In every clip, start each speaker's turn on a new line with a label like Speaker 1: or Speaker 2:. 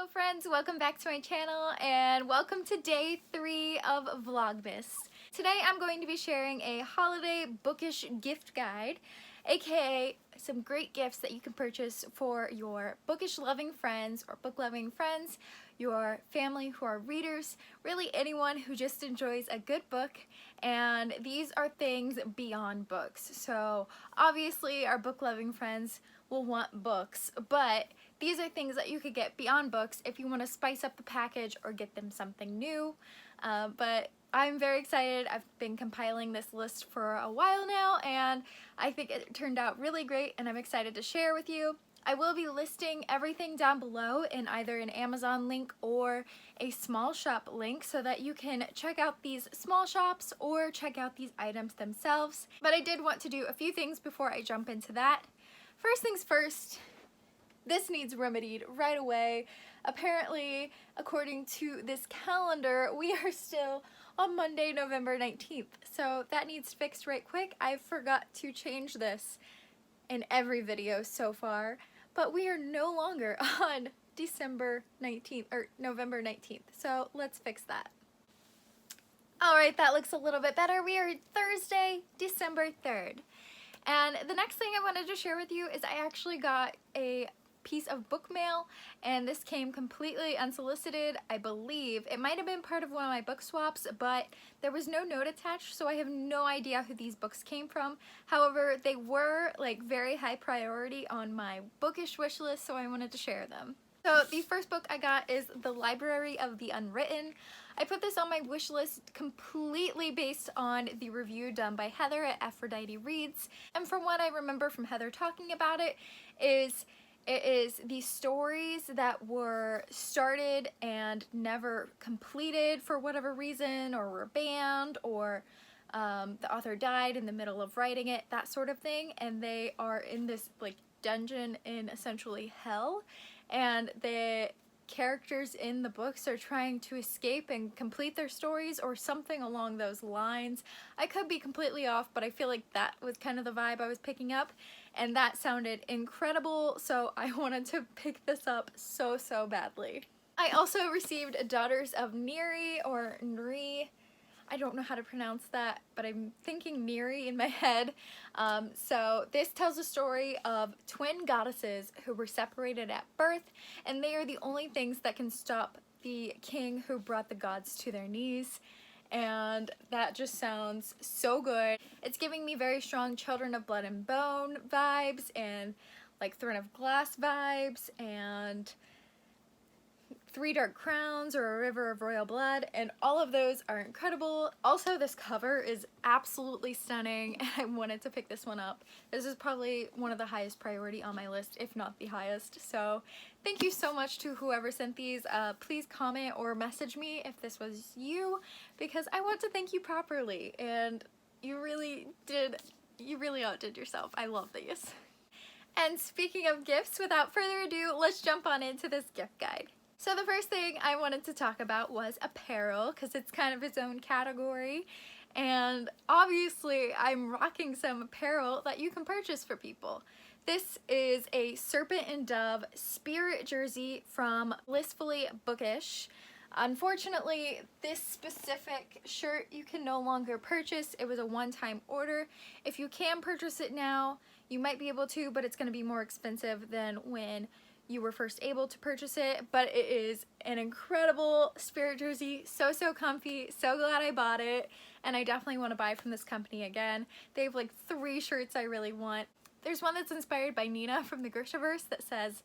Speaker 1: Hello friends, welcome back to my channel and welcome to day 3 of Vlogmas. Today I'm going to be sharing a holiday bookish gift guide, aka some great gifts that you can purchase for your bookish loving friends or book loving friends, your family who are readers, really anyone who just enjoys a good book. And these are things beyond books. So obviously our book loving friends will want books, but these are things that you could get beyond books if you want to spice up the package or get them something new. But I'm very excited. I've been compiling this list for a while now and I think it turned out really great and I'm excited to share with you. I will be listing everything down below in either an Amazon link or a small shop link so that you can check out these small shops or check out these items themselves. But I did want to do a few things before I jump into that. First things first, this needs remedied right away. Apparently, according to this calendar, we are still on Monday, November 19th. So that needs fixed right quick. I forgot to change this in every video so far, but we are no longer on December 19th or November 19th. So let's fix that. All right, that looks a little bit better. We are Thursday, December 3rd. And the next thing I wanted to share with you is I actually got a piece of book mail, and this came completely unsolicited. I believe it might have been part of one of my book swaps, but there was no note attached, so I have no idea who these books came from. However, they were like very high priority on my bookish wish list, so I wanted to share them. So the first book I got is The Library of the Unwritten. I put this on my wish list completely based on the review done by Heather at Aphrodite Reads, and from what I remember from Heather talking about it is the stories that were started and never completed for whatever reason, or were banned, or the author died in the middle of writing it, that sort of thing, and they are in this like dungeon in essentially hell, and the characters in the books are trying to escape and complete their stories or something along those lines. I could be completely off, but I feel like that was kind of the vibe I was picking up, and that sounded incredible, so I wanted to pick this up so badly. I also received Daughters of Neri, or Nri. I don't know how to pronounce that, but I'm thinking Neri in my head. So this tells a story of twin goddesses who were separated at birth, and they are the only things that can stop the king who brought the gods to their knees. And that just sounds so good. It's giving me very strong Children of Blood and Bone vibes, and like Throne of Glass vibes, and Three Dark Crowns or A River of Royal Blood, and all of those are incredible. Also, this cover is absolutely stunning and I wanted to pick this one up. This is probably one of the highest priority on my list, if not the highest. So thank you so much to whoever sent these. Please comment or message me if this was you, because I want to thank you properly, and you really outdid yourself. I love these. And speaking of gifts, without further ado, let's jump on into this gift guide. So the first thing I wanted to talk about was apparel, because it's kind of its own category, and obviously I'm rocking some apparel that you can purchase for people. This is a Serpent and Dove spirit jersey from Blissfully Bookish. Unfortunately, this specific shirt you can no longer purchase. It was a one-time order. If you can purchase it now, you might be able to, but it's going to be more expensive than when you were first able to purchase it. But it is an incredible spirit jersey, so comfy, so glad I bought it, and I definitely want to buy from this company again. They have like 3 shirts I really want. There's one that's inspired by Nina from the Grishaverse that says,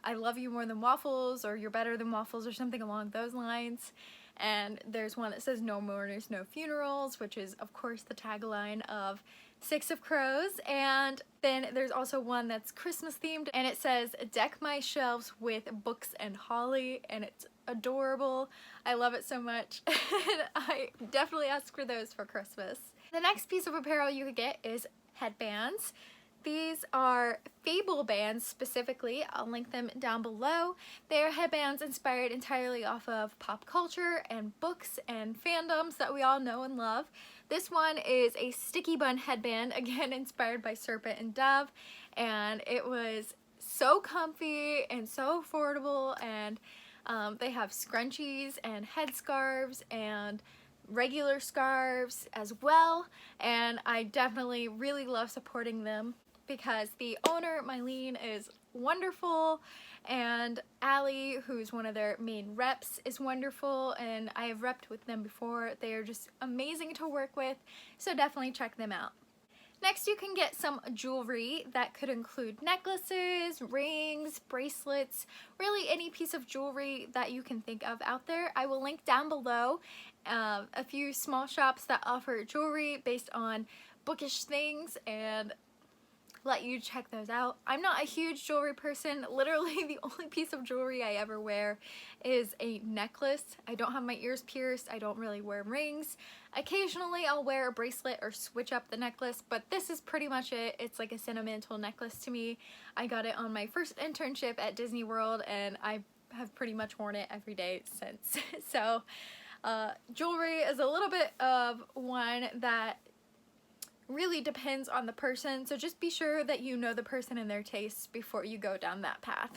Speaker 1: "I love you more than waffles," or "You're better than waffles," or something along those lines. And there's one that says "No mourners, no funerals," which is of course the tagline of Six of Crows. And then there's also one that's Christmas themed, and it says "Deck my shelves with books and holly," and it's adorable. I love it so much. And I definitely ask for those for Christmas. The next piece of apparel you could get is headbands. These are Fable bands specifically. I'll link them down below. They are headbands inspired entirely off of pop culture and books and fandoms that we all know and love. This one is a sticky bun headband, again inspired by Serpent and Dove, and it was so comfy and so affordable, and They have scrunchies and headscarves and regular scarves as well, and I definitely really love supporting them because the owner, Mylene, is wonderful, and Allie, who's one of their main reps, is wonderful, and I have repped with them before. They are just amazing to work with, so definitely check them out. Next, you can get some jewelry that could include necklaces, rings, bracelets, really any piece of jewelry that you can think of out there. I will link down below a few small shops that offer jewelry based on bookish things and let you check those out. I'm not a huge jewelry person. Literally the only piece of jewelry I ever wear is a necklace. I don't have my ears pierced. I don't really wear rings. Occasionally I'll wear a bracelet or switch up the necklace, but this is pretty much it. It's like a sentimental necklace to me. I got it on my first internship at Disney World, and I have pretty much worn it every day since. So jewelry is a little bit of one that really depends on the person, so just be sure that you know the person and their tastes before you go down that path.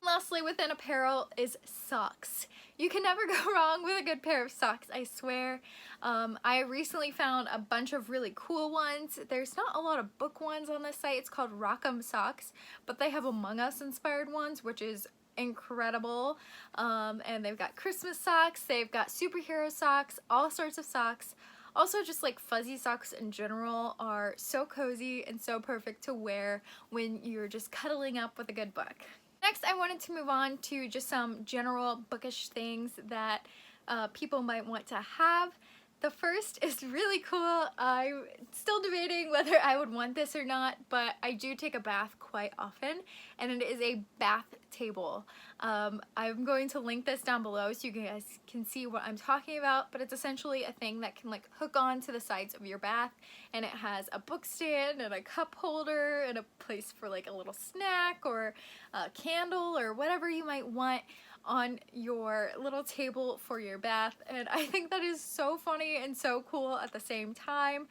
Speaker 1: Lastly, within apparel is socks. You can never go wrong with a good pair of socks, I swear. I recently found a bunch of really cool ones. There's not a lot of book ones on this site. It's called Rock'em Socks, but they have Among Us inspired ones, which is incredible. And they've got Christmas socks, they've got superhero socks, all sorts of socks. Also, just like fuzzy socks in general are so cozy and so perfect to wear when you're just cuddling up with a good book. Next, I wanted to move on to just some general bookish things that people might want to have. The first is really cool. I'm still debating whether I would want this or not, but I do take a bath quite often, and it is a bath table. I'm going to link this down below so you guys can see what I'm talking about, but it's essentially a thing that can like hook on to the sides of your bath, and it has a book stand and a cup holder and a place for like a little snack or a candle or whatever you might want on your little table for your bath, and I think that is so funny and so cool at the same time.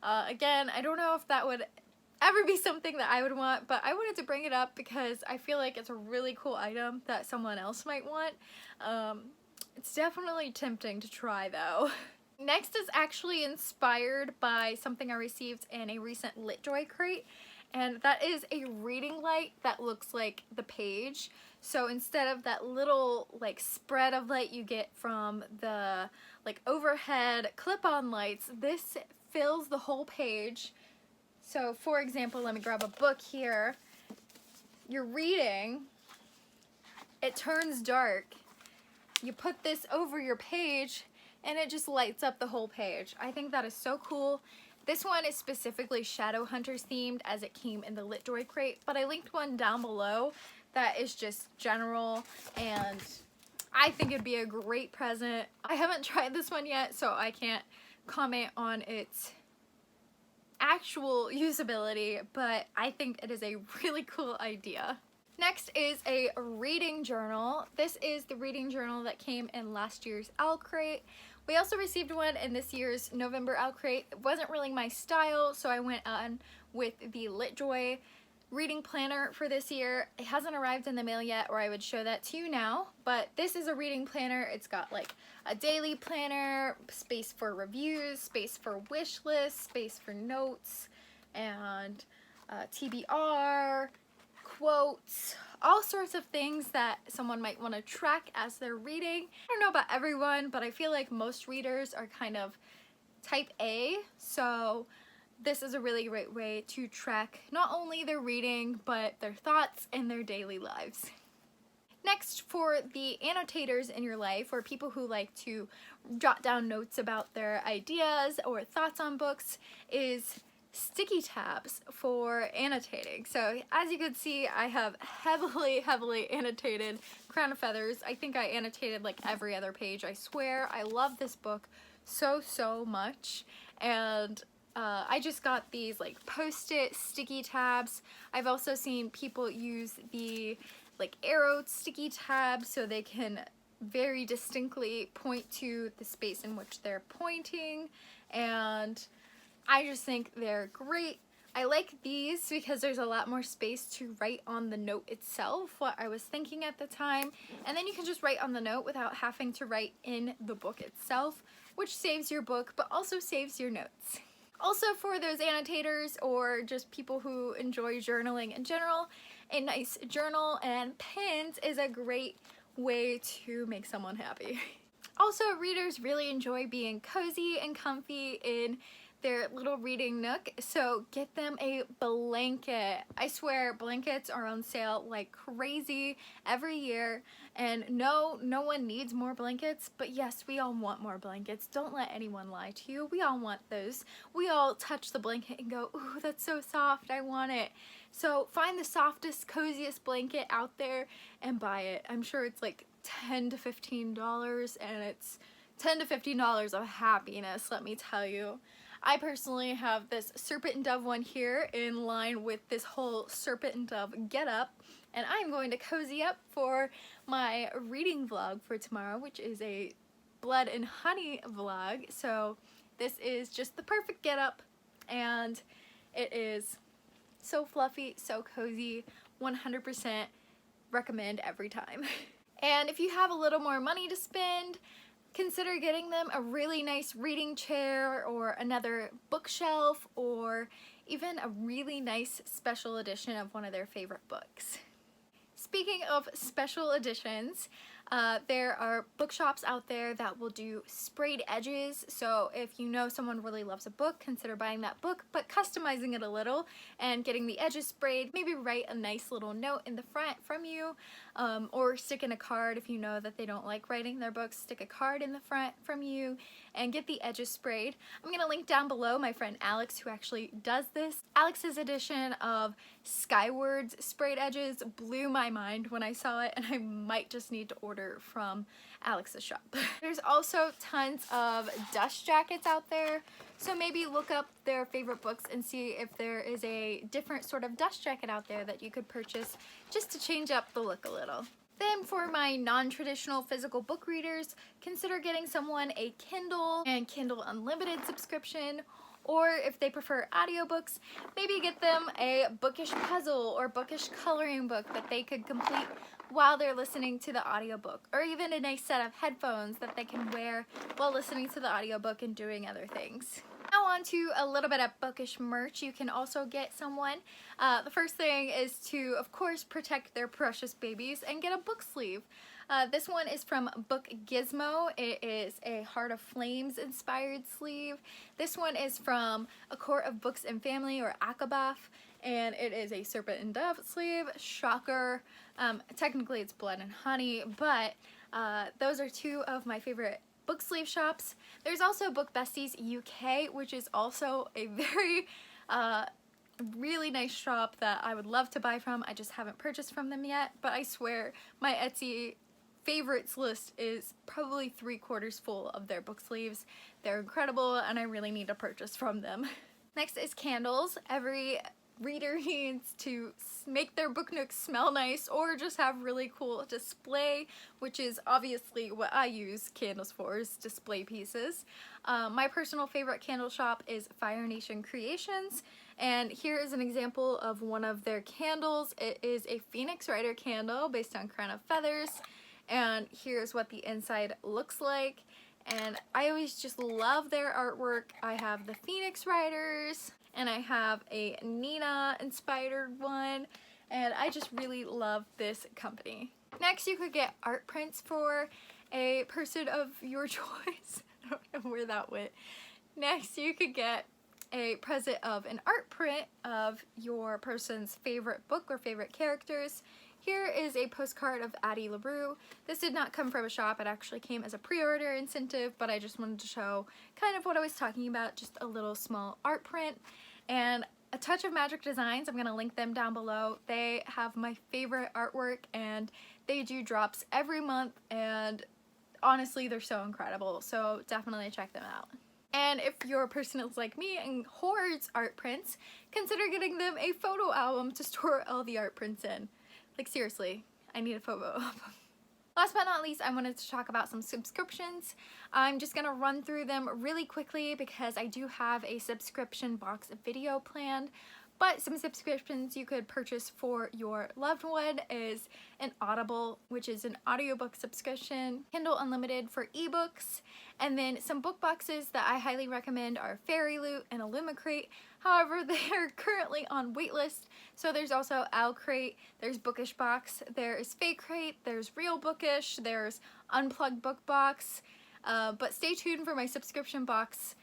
Speaker 1: Again, I don't know if that would ever be something that I would want, but I wanted to bring it up because I feel like it's a really cool item that someone else might want. It's definitely tempting to try though. Next is actually inspired by something I received in a recent LitJoy crate, and that is a reading light that looks like the page. So instead of that little like spread of light you get from the like overhead clip-on lights, this fills the whole page. So for example, let me grab a book here. You're reading, it turns dark. You put this over your page and it just lights up the whole page. I think that is so cool. This one is specifically Shadowhunters themed as it came in the LitJoy crate, but I linked one down below that is just general, and I think it'd be a great present. I haven't tried this one yet, so I can't comment on its actual usability, but I think it is a really cool idea. Next is a reading journal. This is the reading journal that came in last year's Owl Crate. We also received one in this year's November Owl Crate. It wasn't really my style, so I went on with the LitJoy reading planner for this year. It hasn't arrived in the mail yet, or I would show that to you now, but this is a reading planner. It's got like a daily planner, space for reviews, space for wish lists, space for notes, and TBR, quotes, all sorts of things that someone might want to track as they're reading. I don't know about everyone, but I feel like most readers are kind of type A, so this is a really great way to track not only their reading, but their thoughts and their daily lives. Next, for the annotators in your life, or people who like to jot down notes about their ideas or thoughts on books, is sticky tabs for annotating. So as you can see, I have heavily annotated Crown of Feathers. I think I annotated like every other page. I swear, I love this book so much, and I just got these like post-it sticky tabs. I've also seen people use the like arrow sticky tabs so they can very distinctly point to the space in which they're pointing, and I just think they're great I like these because there's a lot more space to write on the note itself, what I was thinking at the time, and then you can just write on the note without having to write in the book itself, which saves your book but also saves your notes. Also, for those annotators or just people who enjoy journaling in general, a nice journal and pens is a great way to make someone happy. Also, readers really enjoy being cozy and comfy in their little reading nook, so get them a blanket. I swear blankets are on sale like crazy every year, and no one needs more blankets, but yes, we all want more blankets. Don't let anyone lie to you. We all want those. We all touch the blanket and go, ooh, that's so soft, I want it. So find the softest, coziest blanket out there and buy it. I'm sure it's like $10 to $15, and it's $10 to $15 of happiness, let me tell you. I personally have this serpent and dove one here in line with this whole serpent and dove getup, and I'm going to cozy up for my reading vlog for tomorrow, which is a blood and honey vlog. So this is just the perfect getup, and it is so fluffy, so cozy, 100% recommend every time. And if you have a little more money to spend, consider getting them a really nice reading chair or another bookshelf, or even a really nice special edition of one of their favorite books. Speaking of special editions, there are bookshops out there that will do sprayed edges, so if you know someone really loves a book, consider buying that book, but customizing it a little and getting the edges sprayed. Maybe write a nice little note in the front from you, or stick in a card if you know that they don't like writing their books. Stick a card in the front from you and get the edges sprayed. I'm gonna link down below my friend Alex, who actually does this. Alex's edition of Skyward's sprayed edges blew my mind when I saw it, and I might just need to order from Alex's shop. There's also tons of dust jackets out there, so maybe look up their favorite books and see if there is a different sort of dust jacket out there that you could purchase just to change up the look a little. Then for my non-traditional physical book readers, consider getting someone a Kindle and Kindle Unlimited subscription, or if they prefer audiobooks, maybe get them a Bookish puzzle or Bookish coloring book that they could complete while they're listening to the audiobook, or even a nice set of headphones that they can wear while listening to the audiobook and doing other things. Now on to a little bit of Bookish merch you can also get someone. The first thing is to, of course, protect their precious babies and get a book sleeve. This one is from Book Gizmo. It is a Heart of Flames inspired sleeve. This one is from A Court of Books and Family, or Akabaf, and it is a Serpent and Dove sleeve. Shocker. Technically it's Blood and Honey, but those are two of my favorite book sleeve shops. There's also Book Besties UK, which is also a very really nice shop that I would love to buy from. I just haven't purchased from them yet, but I swear my Etsy favorites list is probably 3/4 full of their book sleeves. They're incredible, and I really need to purchase from them. Next is candles. Every reader needs to make their book nook smell nice, or just have really cool display, which is obviously what I use candles for, is display pieces. My personal favorite candle shop is Fire Nation Creations, and here is an example of one of their candles. It is a Phoenix Rider candle based on Crown of Feathers, and here's what the inside looks like. And I always just love their artwork. I have the Phoenix Riders, and I have a Nina inspired one, and I just really love this company. Next, you could get art prints for a person of your choice. I don't know where that went. Next, you could get a present of an art print of your person's favorite book or favorite characters. Here is a postcard of Addie LaRue. This did not come from a shop, it actually came as a pre-order incentive, but I just wanted to show kind of what I was talking about, just a little small art print. And A Touch of Magic Designs, I'm going to link them down below. They have my favorite artwork, and they do drops every month, and honestly they're so incredible, so definitely check them out. And if your person is like me and hoards art prints, consider getting them a photo album to store all the art prints in. Like seriously, I need a photo album. Last but not least, I wanted to talk about some subscriptions. I'm just going to run through them really quickly because I do have a subscription box video planned But some subscriptions you could purchase for your loved one is an Audible, which is an audiobook subscription, Kindle Unlimited for ebooks, and then some book boxes that I highly recommend are Fairy Loot and Illumicrate. However, they are currently on waitlist, so there's also Owlcrate, there's Bookish Box, there's Fakecrate, there's Real Bookish, there's Unplugged Book Box, but stay tuned for my subscription box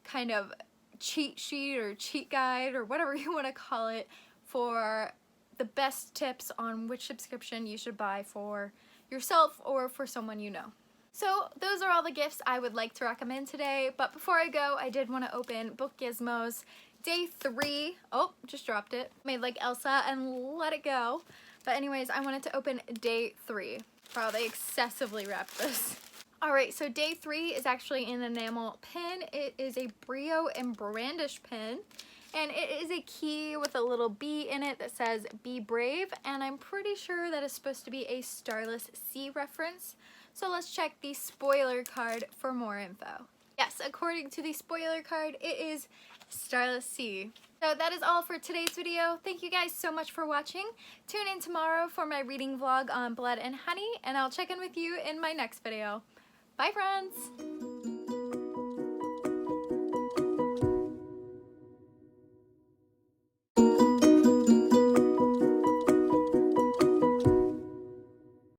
Speaker 1: kind of cheat sheet or cheat guide or whatever you want to call it for the best tips on which subscription you should buy for yourself or for someone you know. So those are all the gifts I would like to recommend today, but before I go, I did want to open Book Gizmos Day 3. Oh, just dropped it. Made like Elsa and let it go. But anyways, I wanted to open Day 3. Wow, they excessively wrapped this. Alright, so Day 3 is actually an enamel pin. It is a Brio and Brandish pin, and it is a key with a little bee in it that says "Be Brave," and I'm pretty sure that is supposed to be a Starless Sea reference. So let's check the spoiler card for more info. Yes, according to the spoiler card, it is Starless Sea. So that is all for today's video. Thank you guys so much for watching. Tune in tomorrow for my reading vlog on Blood and Honey, and I'll check in with you in my next video. Bye, friends!